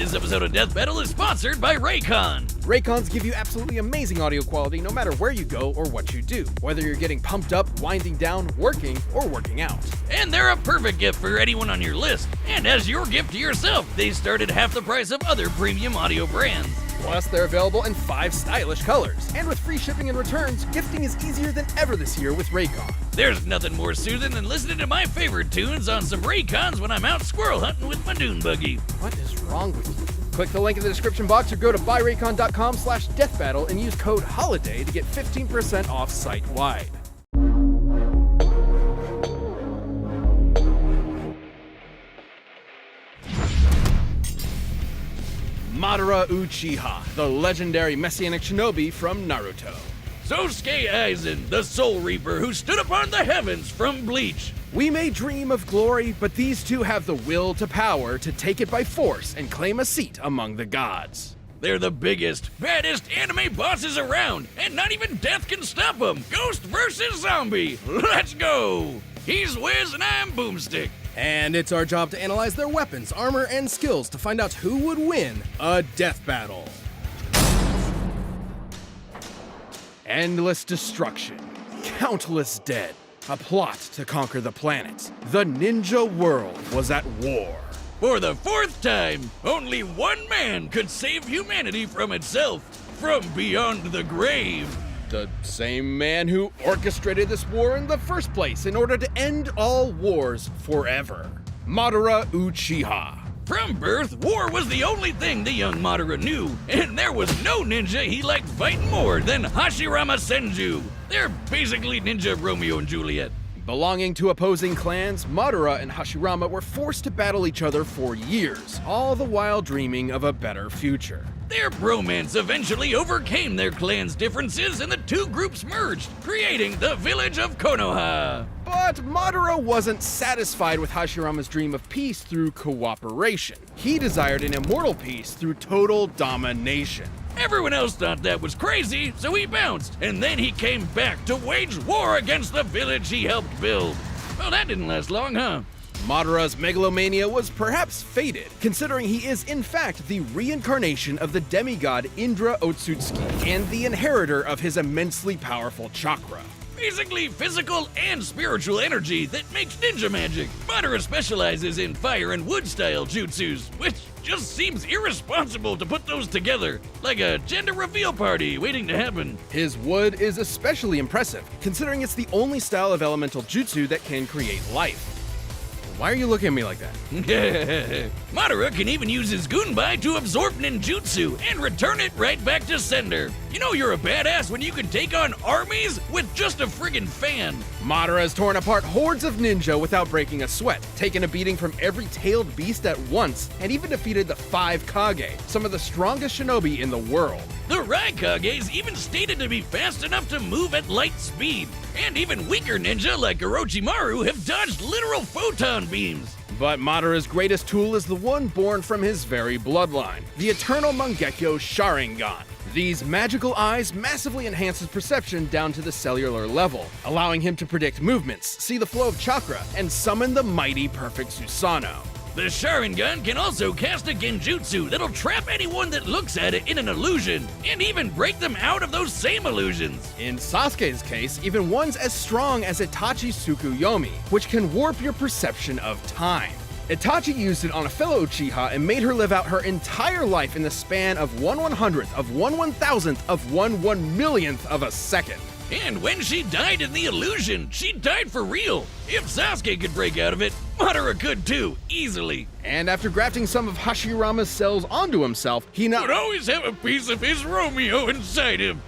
This episode of Death Battle is sponsored by Raycon. Raycons give you absolutely amazing audio quality no matter where you go or what you do, whether you're getting pumped up, winding down, working, or working out. And they're a perfect gift for anyone on your list. And as your gift to yourself, they start at half the price of other premium audio brands. Plus, they're available in 5 stylish colors. And with free shipping and returns, gifting is easier than ever this year with Raycon. There's nothing more soothing than listening to my favorite tunes on some Raycons when I'm out squirrel hunting with my dune buggy. What is wrong with you? Click the link in the description box or go to buyraycon.com/deathbattle and use code HOLIDAY to get 15% off site-wide. Madara Uchiha, the legendary messianic shinobi from Naruto. Sosuke Aizen, the Soul Reaper who stood upon the heavens from Bleach. We may dream of glory, but these two have the will to power to take it by force and claim a seat among the gods. They're the biggest, baddest anime bosses around, and not even death can stop them. Ghost versus zombie. Let's go! He's Wiz and I'm Boomstick. And it's our job to analyze their weapons, armor, and skills to find out who would win a death battle. Endless destruction, countless dead, a plot to conquer the planet. The ninja world was at war. For the 4th time, only one man could save humanity from itself, from beyond the grave. The same man who orchestrated this war in the first place in order to end all wars forever. Madara Uchiha. From birth, war was the only thing the young Madara knew, and there was no ninja he liked fighting more than Hashirama Senju. They're basically ninja Romeo and Juliet. Belonging to opposing clans, Madara and Hashirama were forced to battle each other for years, all the while dreaming of a better future. Their bromance eventually overcame their clan's differences and the two groups merged, creating the village of Konoha. But Madara wasn't satisfied with Hashirama's dream of peace through cooperation. He desired an immortal peace through total domination. Everyone else thought that was crazy, so he bounced, and then he came back to wage war against the village he helped build. Well, that didn't last long, huh? Madara's megalomania was perhaps fated, considering he is in fact the reincarnation of the demigod Indra Otsutsuki and the inheritor of his immensely powerful chakra. Basically physical and spiritual energy that makes ninja magic. Madara specializes in fire and wood style jutsus, which just seems irresponsible to put those together, like a gender reveal party waiting to happen. His wood is especially impressive, considering it's the only style of elemental jutsu that can create life. Why are you looking at me like that? Madara can even use his gunbai to absorb ninjutsu and return it right back to sender. You know you're a badass when you can take on armies with just a friggin' fan. Madara has torn apart hordes of ninja without breaking a sweat, taken a beating from every tailed beast at once, and even defeated the 5 Kage, some of the strongest shinobi in the world. The Raikages even stated to be fast enough to move at light speed, and even weaker ninja like Orochimaru have dodged literal photon beams. But Madara's greatest tool is the one born from his very bloodline, the Eternal Mangekyo Sharingan. These magical eyes massively enhance his perception down to the cellular level, allowing him to predict movements, see the flow of chakra, and summon the mighty perfect Susanoo. The Sharingan can also cast a genjutsu that'll trap anyone that looks at it in an illusion, and even break them out of those same illusions. In Sasuke's case, even ones as strong as Itachi's Tsukuyomi, which can warp your perception of time. Itachi used it on a fellow Uchiha and made her live out her entire life in the span of 1/100th of 1/1000th of 1/1,000,000th of a second. And when she died in the illusion, she died for real. If Sasuke could break out of it, Madara could too, easily. And after grafting some of Hashirama's cells onto himself, he would always have a piece of his Romeo inside him.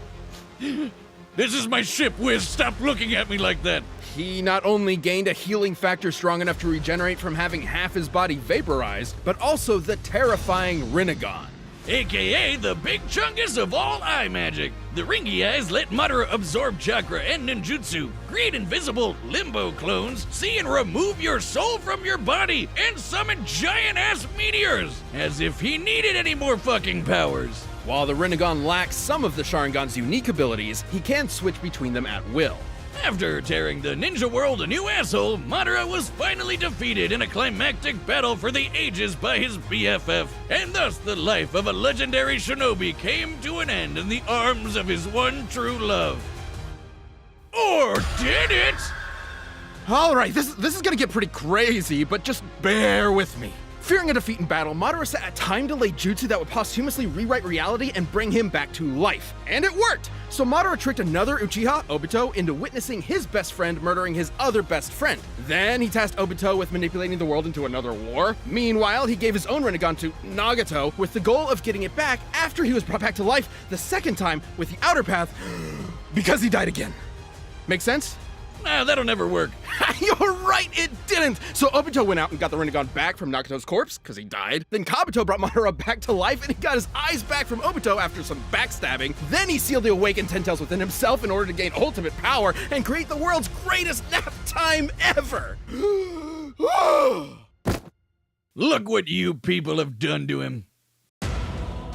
This is my ship, Wiz. Stop looking at me like that. He not only gained a healing factor strong enough to regenerate from having half his body vaporized, but also the terrifying Rinnegan. AKA the big chungus of all eye magic. The ringy eyes let Madara absorb chakra and ninjutsu, create invisible limbo clones, see and remove your soul from your body, and summon giant-ass meteors, as if he needed any more fucking powers. While the Rinnegan lacks some of the Sharingan's unique abilities, he can switch between them at will. After tearing the ninja world a new asshole, Madara was finally defeated in a climactic battle for the ages by his BFF, and thus the life of a legendary shinobi came to an end in the arms of his one true love. Or did it? Alright, this is gonna get pretty crazy, but just bear with me. Fearing a defeat in battle, Madara set a time-delayed jutsu that would posthumously rewrite reality and bring him back to life. And it worked! So Madara tricked another Uchiha, Obito, into witnessing his best friend murdering his other best friend. Then he tasked Obito with manipulating the world into another war. Meanwhile, he gave his own Rinnegan to Nagato with the goal of getting it back after he was brought back to life the second time with the outer path because he died again. Make sense? Nah, that'll never work. You're right, it didn't! So Obito went out and got the Rinnegan back from Nagato's corpse, because he died. Then Kabuto brought Madara back to life, and he got his eyes back from Obito after some backstabbing. Then he sealed the awakened Ten Tails within himself in order to gain ultimate power and create the world's greatest nap time ever! Look what you people have done to him.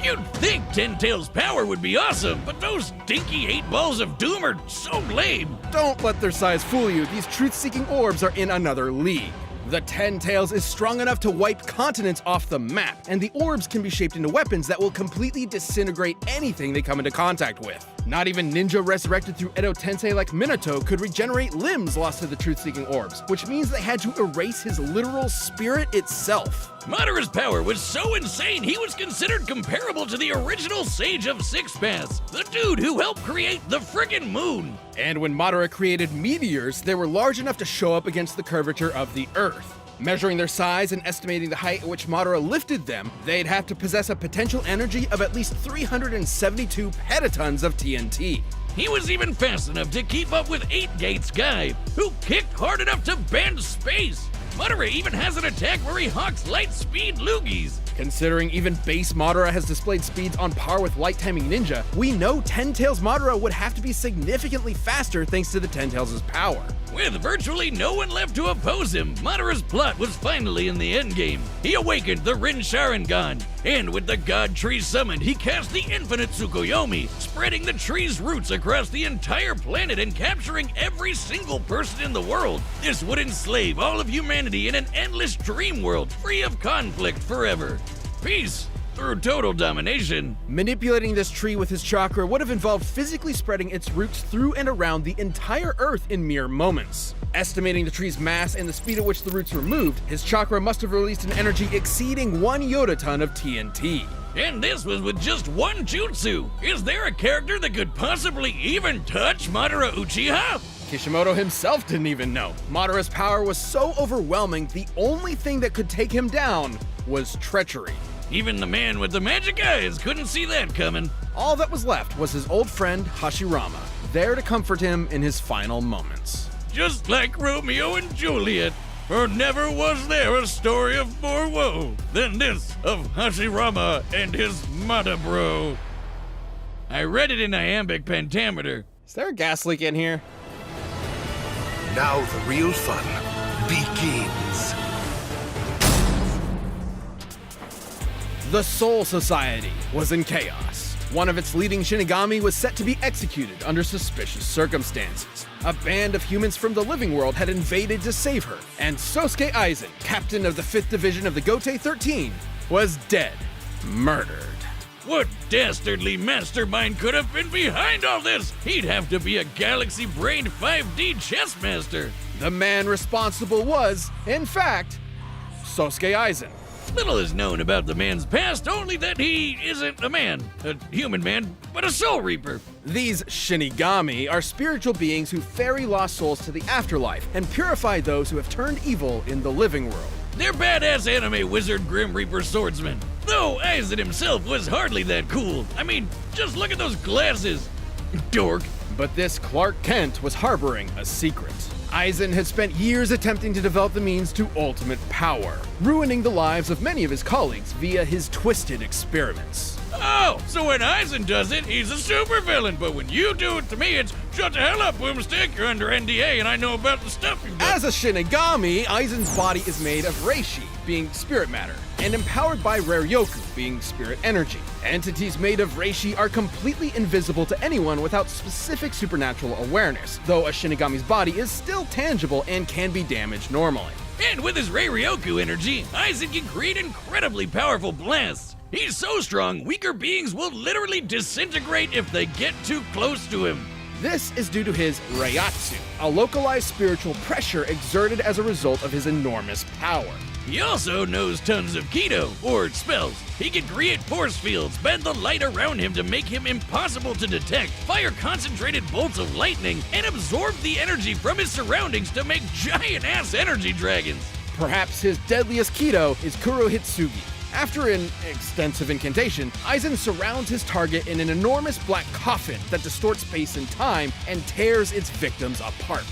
You'd think Ten Tails' power would be awesome, but those dinky 8 balls of doom are so lame. Don't let their size fool you. These truth-seeking orbs are in another league. The Ten Tails is strong enough to wipe continents off the map, and the orbs can be shaped into weapons that will completely disintegrate anything they come into contact with. Not even ninja resurrected through Edo Tensei like Minato could regenerate limbs lost to the truth-seeking orbs, which means they had to erase his literal spirit itself. Madara's power was so insane he was considered comparable to the original Sage of Six Paths, the dude who helped create the friggin' moon. And when Madara created meteors, they were large enough to show up against the curvature of the Earth. Measuring their size and estimating the height at which Madara lifted them, they'd have to possess a potential energy of at least 372 petatons of TNT. He was even fast enough to keep up with 8 Gates Guy, who kicked hard enough to bend space. Madara even has an attack where he hawks light speed loogies. Considering even base Madara has displayed speeds on par with Light Timing Ninja, we know Ten Tails Madara would have to be significantly faster thanks to the Ten Tails' power. With virtually no one left to oppose him, Madara's plot was finally in the endgame. He awakened the Rin Sharingan, and with the God Tree summoned, he cast the Infinite Tsukuyomi, spreading the tree's roots across the entire planet and capturing every single person in the world. This would enslave all of humanity in an endless dream world, free of conflict forever. Peace through total domination. Manipulating this tree with his chakra would have involved physically spreading its roots through and around the entire Earth in mere moments. Estimating the tree's mass and the speed at which the roots were moved, his chakra must have released an energy exceeding 1 yotaton of TNT. And this was with just one jutsu. Is there a character that could possibly even touch Madara Uchiha? Kishimoto himself didn't even know. Madara's power was so overwhelming, the only thing that could take him down was treachery. Even the man with the magic eyes couldn't see that coming. All that was left was his old friend Hashirama, there to comfort him in his final moments. Just like Romeo and Juliet, for never was there a story of more woe than this of Hashirama and his Madabro. I read it in iambic pentameter. Is there a gas leak in here? Now the real fun begins. The Soul Society was in chaos. One of its leading shinigami was set to be executed under suspicious circumstances. A band of humans from the living world had invaded to save her, and Sosuke Aizen, captain of the 5th Division of the Gotei 13, was dead, murdered. What dastardly mastermind could have been behind all this? He'd have to be a galaxy-brained 5D chess master. The man responsible was, in fact, Sosuke Aizen. Little is known about the man's past, only that he isn't a man, a human man, but a soul reaper. These shinigami are spiritual beings who ferry lost souls to the afterlife and purify those who have turned evil in the living world. They're badass anime wizard Grim Reaper swordsmen. Though Aizen himself was hardly that cool. I mean, just look at those glasses. Dork. But this Clark Kent was harboring a secret. Aizen had spent years attempting to develop the means to ultimate power, ruining the lives of many of his colleagues via his twisted experiments. Oh, so when Aizen does it, he's a supervillain, but when you do it to me, it's shut the hell up, Boomstick. You're under NDA, and I know about the stuff you've done. As a shinigami, Aizen's body is made of reishi, being spirit matter, and empowered by raryoku, being spirit energy. Entities made of reishi are completely invisible to anyone without specific supernatural awareness, though a shinigami's body is still tangible and can be damaged normally. And with his Raryoku energy, Aizen can create incredibly powerful blasts. He's so strong, weaker beings will literally disintegrate if they get too close to him. This is due to his Reiatsu, a localized spiritual pressure exerted as a result of his enormous power. He also knows tons of Kido, or spells. He can create force fields, bend the light around him to make him impossible to detect, fire concentrated bolts of lightning, and absorb the energy from his surroundings to make giant-ass energy dragons. Perhaps his deadliest Kido is Kurohitsugi. After an extensive incantation, Aizen surrounds his target in an enormous black coffin that distorts space and time and tears its victims apart.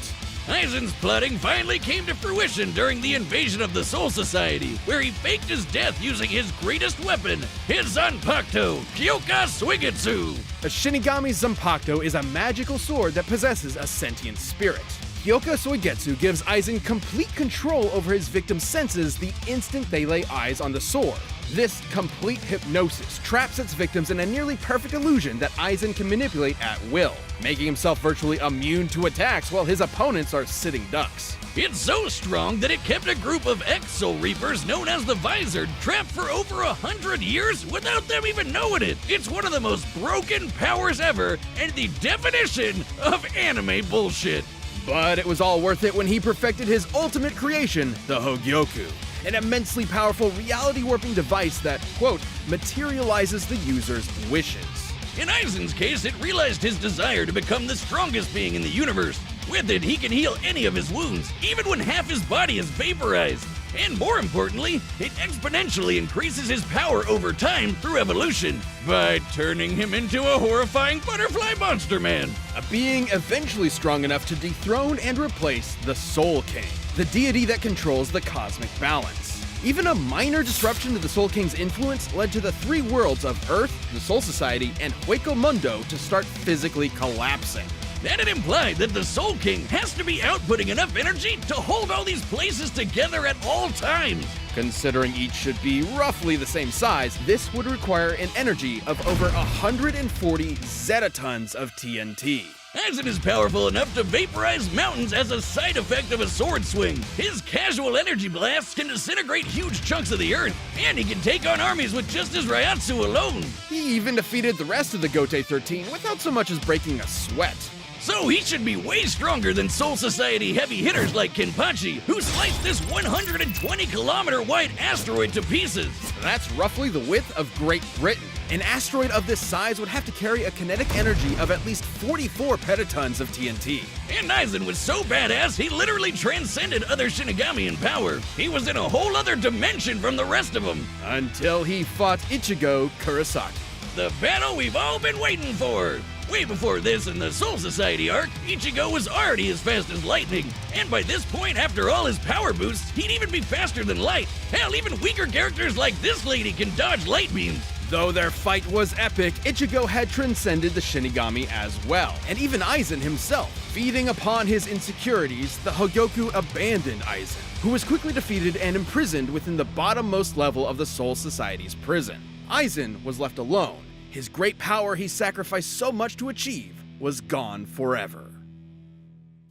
Aizen's plotting finally came to fruition during the invasion of the Soul Society, where he faked his death using his greatest weapon, his Zanpakuto, Kyoka Suigetsu. A Shinigami Zanpakuto is a magical sword that possesses a sentient spirit. Kyoka Suigetsu gives Aizen complete control over his victim's senses the instant they lay eyes on the sword. This complete hypnosis traps its victims in a nearly perfect illusion that Aizen can manipulate at will, making himself virtually immune to attacks while his opponents are sitting ducks. It's so strong that it kept a group of ex-Soul Reapers known as the Visored trapped for over 100 years without them even knowing it. It's one of the most broken powers ever and the definition of anime bullshit. But it was all worth it when he perfected his ultimate creation, the Hogyoku, an immensely powerful reality-warping device that, quote, materializes the user's wishes. In Aizen's case, it realized his desire to become the strongest being in the universe. With it, he can heal any of his wounds, even when half his body is vaporized. And more importantly, it exponentially increases his power over time through evolution by turning him into a horrifying butterfly monster man. A being eventually strong enough to dethrone and replace the Soul King, the deity that controls the cosmic balance. Even a minor disruption to the Soul King's influence led to the three worlds of Earth, the Soul Society, and Hueco Mundo to start physically collapsing. That it implied that the Soul King has to be outputting enough energy to hold all these places together at all times. Considering each should be roughly the same size, this would require an energy of over 140 zetatons of TNT. Aizen is powerful enough to vaporize mountains as a side effect of a sword swing. His casual energy blasts can disintegrate huge chunks of the earth, and he can take on armies with just his Reiatsu alone. He even defeated the rest of the Gote 13 without so much as breaking a sweat. So he should be way stronger than Soul Society heavy hitters like Kenpachi, who sliced this 120-kilometer wide asteroid to pieces. That's roughly the width of Great Britain. An asteroid of this size would have to carry a kinetic energy of at least 44 petatons of TNT. And Aizen was so badass, he literally transcended other Shinigami in power. He was in a whole other dimension from the rest of them. Until he fought Ichigo Kurosaki. The battle we've all been waiting for. Way before this in the Soul Society arc, Ichigo was already as fast as lightning. And by this point, after all his power boosts, he'd even be faster than light. Hell, even weaker characters like this lady can dodge light beams. Though their fight was epic, Ichigo had transcended the Shinigami as well, and even Aizen himself. Feeding upon his insecurities, the Hogyoku abandoned Aizen, who was quickly defeated and imprisoned within the bottommost level of the Soul Society's prison. Aizen was left alone. His great power he sacrificed so much to achieve was gone forever.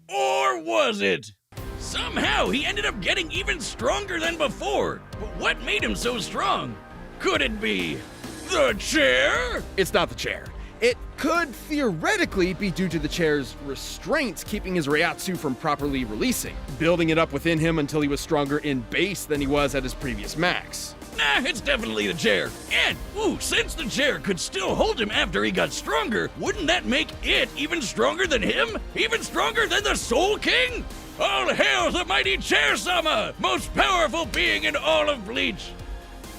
Or was it? Somehow he ended up getting even stronger than before. But what made him so strong? Could it be the chair? It's not the chair. It could theoretically be due to the chair's restraints keeping his Reiatsu from properly releasing, building it up within him until he was stronger in base than he was at his previous max. Nah, it's definitely the chair. And, since the chair could still hold him after he got stronger, wouldn't that make it even stronger than him? Even stronger than the Soul King? All hail the mighty Chair-sama, most powerful being in all of Bleach.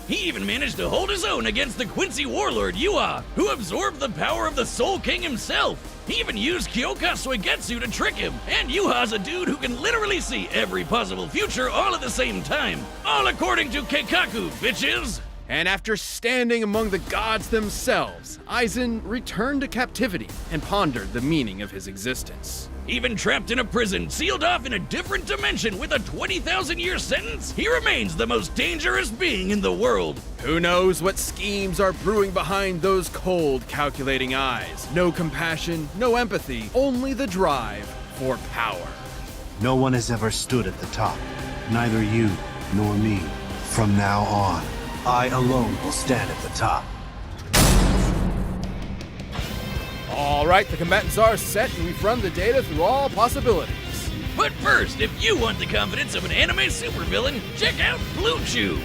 He even managed to hold his own against the Quincy warlord Yuha, who absorbed the power of the Soul King himself. He even used Kyoka Suigetsu to trick him, and Yuha's a dude who can literally see every possible future all at the same time. All according to Keikaku, bitches! And after standing among the gods themselves, Aizen returned to captivity and pondered the meaning of his existence. Even trapped in a prison, sealed off in a different dimension with a 20,000-year sentence, he remains the most dangerous being in the world. Who knows what schemes are brewing behind those cold, calculating eyes? No compassion, no empathy, only the drive for power. No one has ever stood at the top. Neither you nor me. From now on, I alone will stand at the top. All right, the combatants are set, and we've run the data through all possibilities. But first, if you want the confidence of an anime supervillain, check out Blue Chew.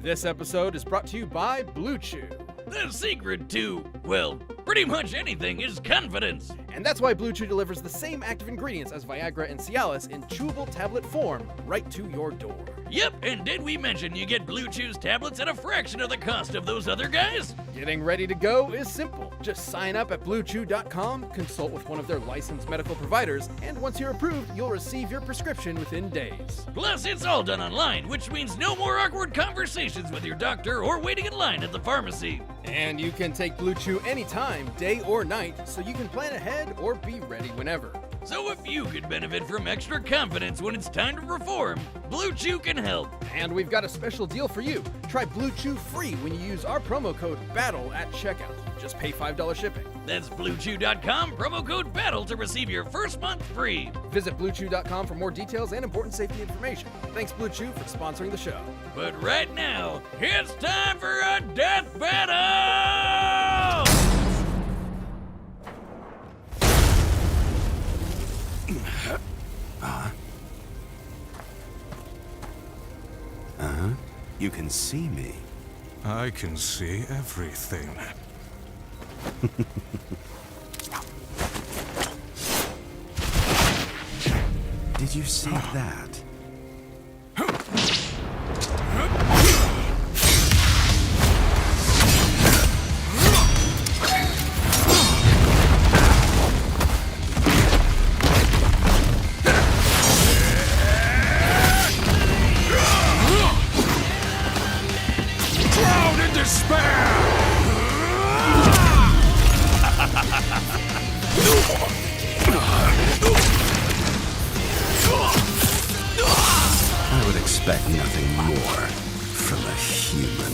This episode is brought to you by Blue Chew. The secret to, well, pretty much anything is confidence. And that's why Blue Chew delivers the same active ingredients as Viagra and Cialis in chewable tablet form right to your door. Yep, and did we mention you get Blue Chew's tablets at a fraction of the cost of those other guys? Getting ready to go is simple. Just sign up at BlueChew.com, consult with one of their licensed medical providers, and once you're approved, you'll receive your prescription within days. Plus, it's all done online, which means no more awkward conversations with your doctor or waiting in line at the pharmacy. And you can take Blue Chew anytime, day or night, so you can plan ahead or be ready whenever. So if you could benefit from extra confidence when it's time to perform, Blue Chew can help. And we've got a special deal for you. Try Blue Chew free when you use our promo code BATTLE at checkout. Just pay $5 shipping. That's BlueChew.com, promo code BATTLE to receive your first month free. Visit BlueChew.com for more details and important safety information. Thanks Blue Chew for sponsoring the show. But right now, it's time for a death battle! You can see me. I can see everything. Did you see that? I would expect nothing more from a human.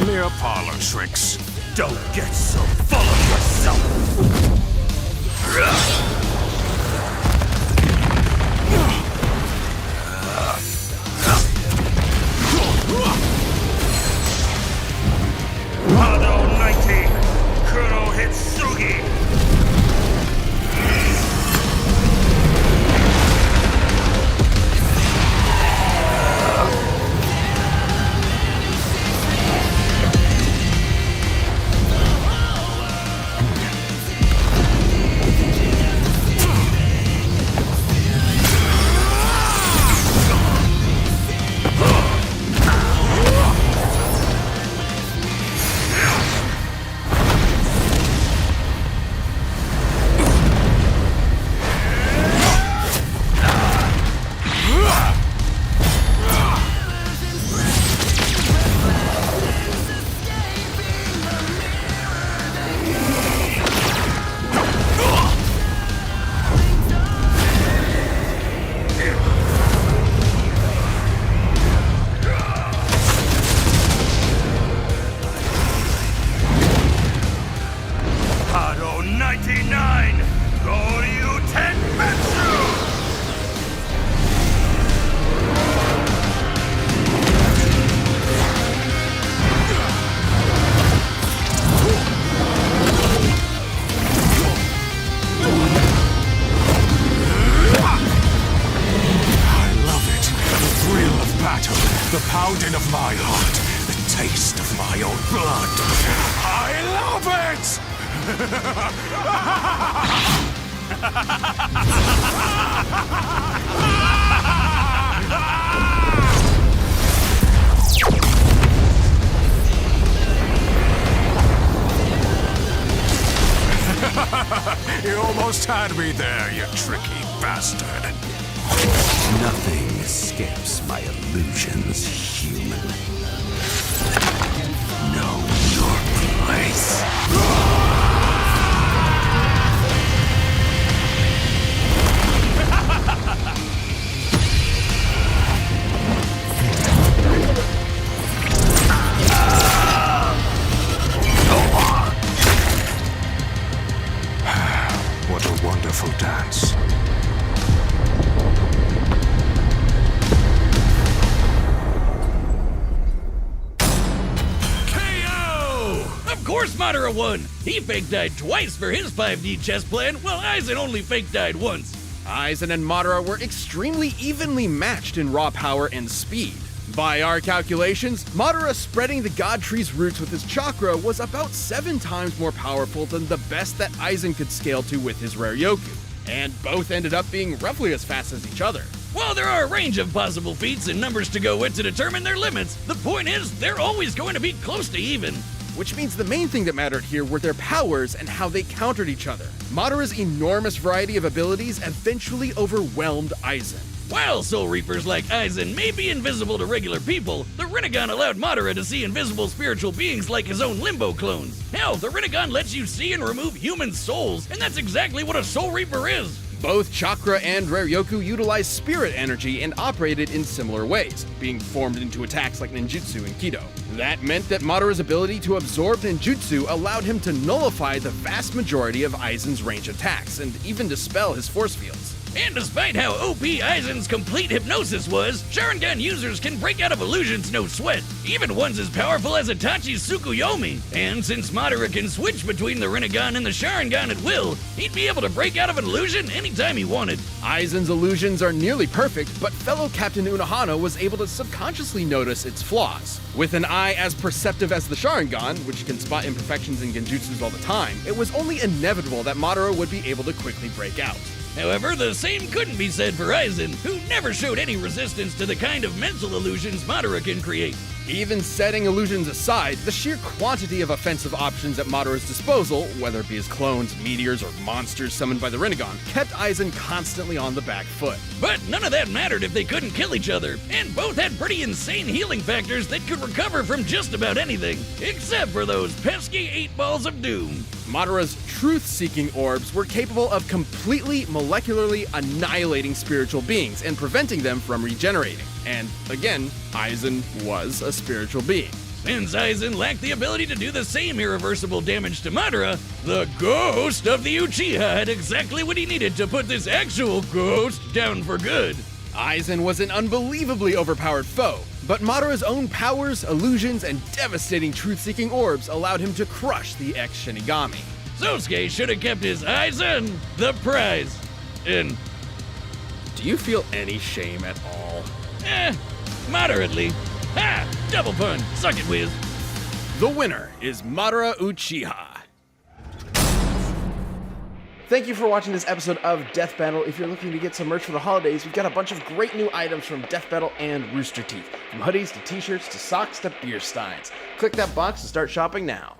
Mere parlor tricks. Don't get so full of yourself. The pounding of my heart, the taste of my own blood. I love it! You almost had me there, you tricky bastard. Nothing escapes my illusions, human. Know your place. What a wonderful dance. Of course Madara won! He fake died twice for his 5D chess plan, while Aizen only fake died once. Aizen and Madara were extremely evenly matched in raw power and speed. By our calculations, Madara spreading the God Tree's roots with his chakra was about 7 times more powerful than the best that Aizen could scale to with his rare Yoku, and both ended up being roughly as fast as each other. While there are a range of possible feats and numbers to go with to determine their limits, the point is they're always going to be close to even. Which means the main thing that mattered here were their powers and how they countered each other. Madara's enormous variety of abilities eventually overwhelmed Aizen. While Soul Reapers like Aizen may be invisible to regular people, the Rinnegan allowed Madara to see invisible spiritual beings like his own Limbo clones. Hell, the Rinnegan lets you see and remove human souls, and that's exactly what a Soul Reaper is. Both chakra and rare Yoku utilized spirit energy and operated in similar ways, being formed into attacks like ninjutsu and kido. That meant that Madara's ability to absorb ninjutsu allowed him to nullify the vast majority of Aizen's range attacks and even dispel his force fields. And despite how OP Aizen's complete hypnosis was, Sharingan users can break out of illusions no sweat, even ones as powerful as Itachi's Tsukuyomi. And since Madara can switch between the Rinnegan and the Sharingan at will, he'd be able to break out of an illusion anytime he wanted. Aizen's illusions are nearly perfect, but fellow Captain Unohana was able to subconsciously notice its flaws. With an eye as perceptive as the Sharingan, which can spot imperfections in genjutsus all the time, it was only inevitable that Madara would be able to quickly break out. However, the same couldn't be said for Aizen, who never showed any resistance to the kind of mental illusions Madara can create. Even setting illusions aside, the sheer quantity of offensive options at Madara's disposal, whether it be his clones, meteors, or monsters summoned by the Rinnegan, kept Aizen constantly on the back foot. But none of that mattered if they couldn't kill each other, and both had pretty insane healing factors that could recover from just about anything, except for those pesky 8 balls of doom. Madara's truth-seeking orbs were capable of completely molecularly annihilating spiritual beings and preventing them from regenerating. And again, Aizen was a spiritual being. Since Aizen lacked the ability to do the same irreversible damage to Madara, the ghost of the Uchiha had exactly what he needed to put this actual ghost down for good. Aizen was an unbelievably overpowered foe, but Madara's own powers, illusions, and devastating truth-seeking orbs allowed him to crush the ex-Shinigami. Sosuke should have kept his eyes on the prize. And, Do you feel any shame at all? moderately. Ha! Double pun. Suck it, Wiz. The winner is Madara Uchiha. Thank you for watching this episode of Death Battle. If you're looking to get some merch for the holidays, we've got a bunch of great new items from Death Battle and Rooster Teeth. From hoodies to t-shirts to socks to beer steins. Click that box and start shopping now.